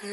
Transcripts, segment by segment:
So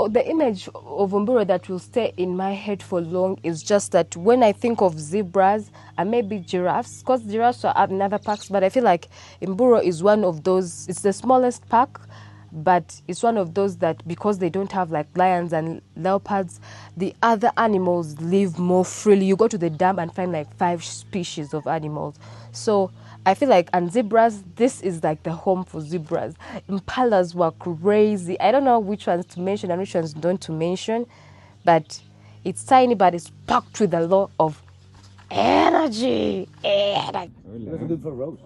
the image of Mburo that will stay in my head for long is just that when I think of zebras and maybe giraffes, because giraffes are in other parks, but I feel like Mburo is one of those, it's the smallest park, but it's one of those that because they don't have like lions and leopards, the other animals live more freely. You go to the dam and find like 5 species of animals. So I feel like, and zebras, this is like the home for zebras. Impalas were crazy. I don't know which ones to mention and which ones don't to mention, but it's tiny, but it's packed with a lot of energy. That's good for roast.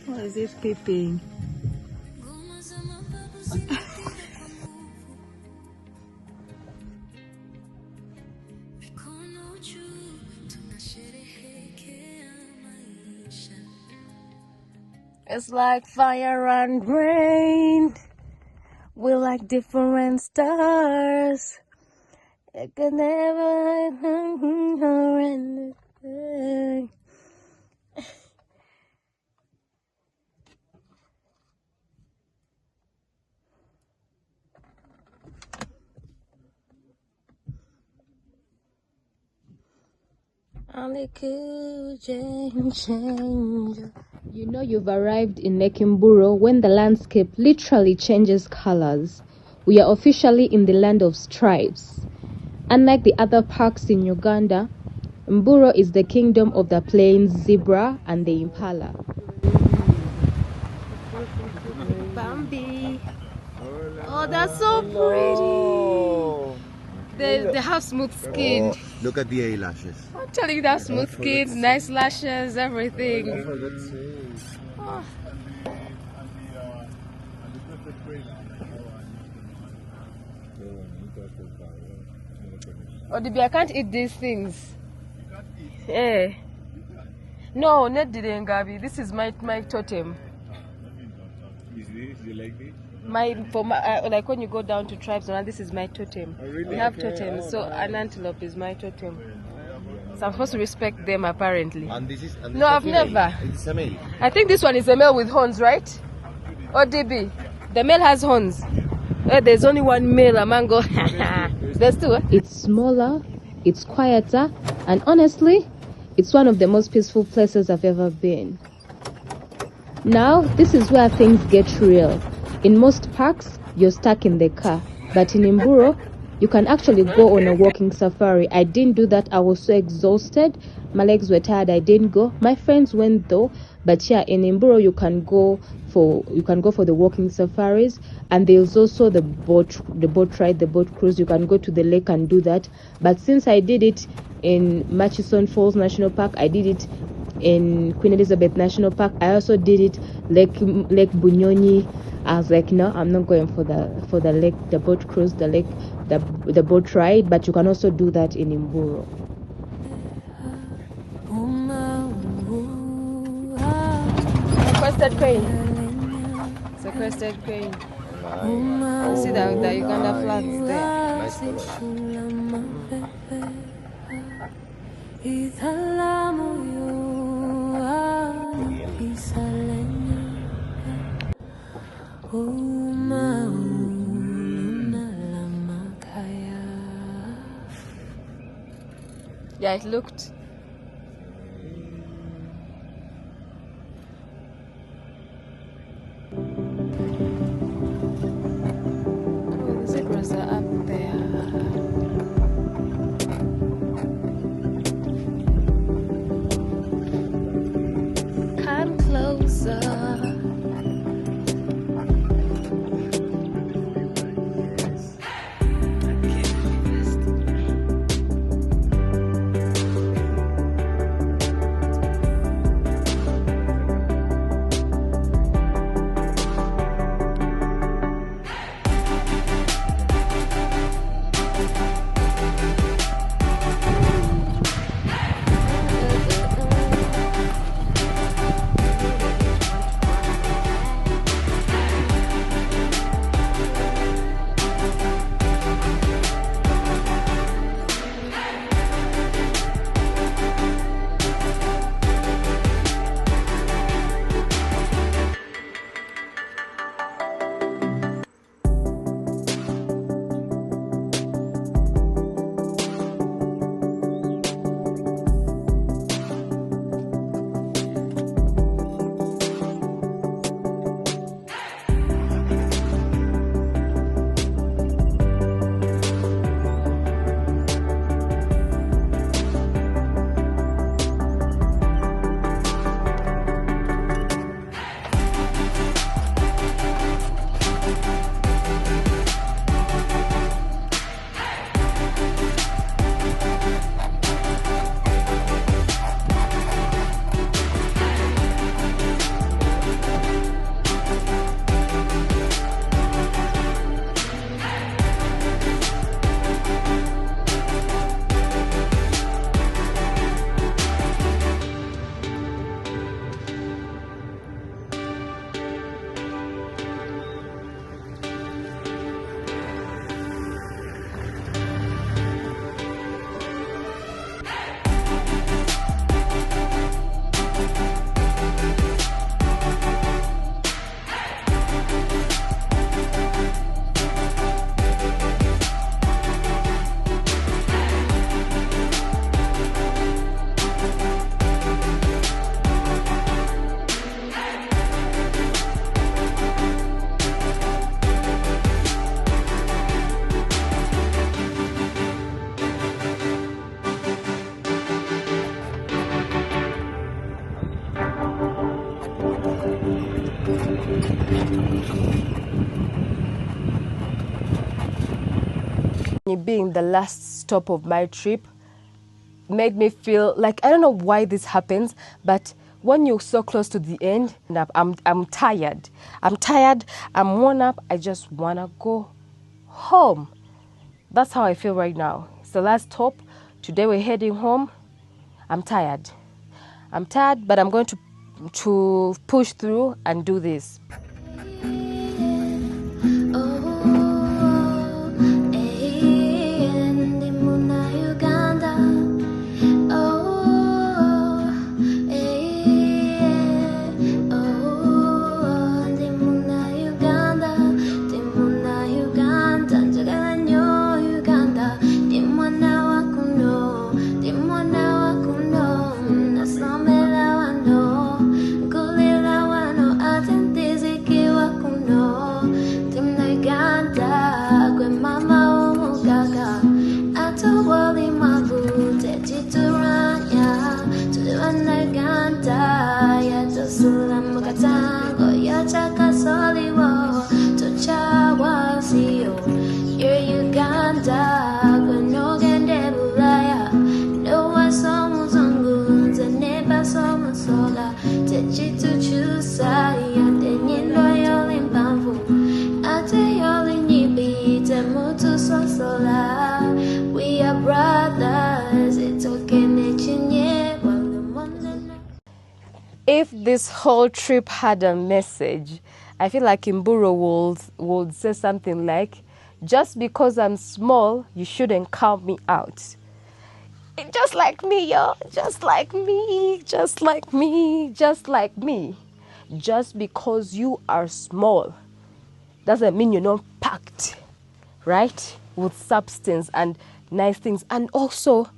What is it peeping? It's like fire and rain. We're like different stars. It could never end. Only could change. You know you've arrived in Lake Mburo when the landscape literally changes colors. We are officially in the land of stripes. Unlike the other parks in Uganda, Mburo is the kingdom of the plains zebra and the impala. Bambi. Oh, that's so pretty. They have smooth skin. Oh, look at the eyelashes. I'm telling you, they have smooth skin, nice lashes, everything. Oh. Oh, Dibi, I can't eat these things. Eh. No, not the Ngabi. This is my totem. Is this? You like this? Like when you go down to tribes, this is my totem. Oh, really? We have Okay. totems, so Nice. an antelope is my totem. So I'm supposed to respect them apparently. And this is. And No, I've never. It's a male. I think this one is a male with horns, right? Or DB? The male has horns. There's only one male, a mango. There's 2. It's smaller, it's quieter, and honestly, it's one of the most peaceful places I've ever been. Now, this is where things get real. In most parks, you're stuck in the car, but in Mburo, you can actually go on a walking safari. I didn't do that. I was so exhausted. My legs were tired. I didn't go. My friends went though. But yeah, in Mburo, you can go for the walking safaris, and there's also the boat ride, the boat cruise. You can go to the lake and do that. But since I did it in Murchison Falls National Park, I did it in Queen Elizabeth National Park. I also did it Lake Bunyonyi. I was like, no, I'm not going for the lake, the boat cruise, the boat ride. But you can also do that in Mburo. Crested crane. It's a crested crane. Nice. See the Uganda flags there. Nice Yeah, it looked. Oh, the zebras are up there. Come closer. Being the last stop of my trip made me feel like, I don't know why this happens, but when you're so close to the end, I'm tired. I'm worn up. I just want to go home. That's how I feel right now. It's the last stop. Today we're heading home. I'm tired, but I'm going to push through and do this. We are brothers. It's okay. If this whole trip had a message, I feel like Mburo would say something like, just because I'm small, you shouldn't count me out. Just like me, yo. Just like me. Just like me. Just like me. Just because you are small doesn't mean you're not packed, right? With substance and nice things. And also,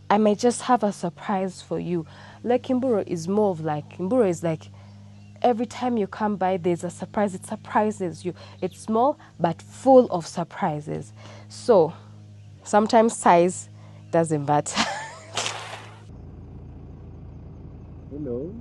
I might just have a surprise for you. Like Mburo is more of like, Mburo is like, every time you come by, there's a surprise. It surprises you. It's small, but full of surprises. So, sometimes size doesn't matter. Hello.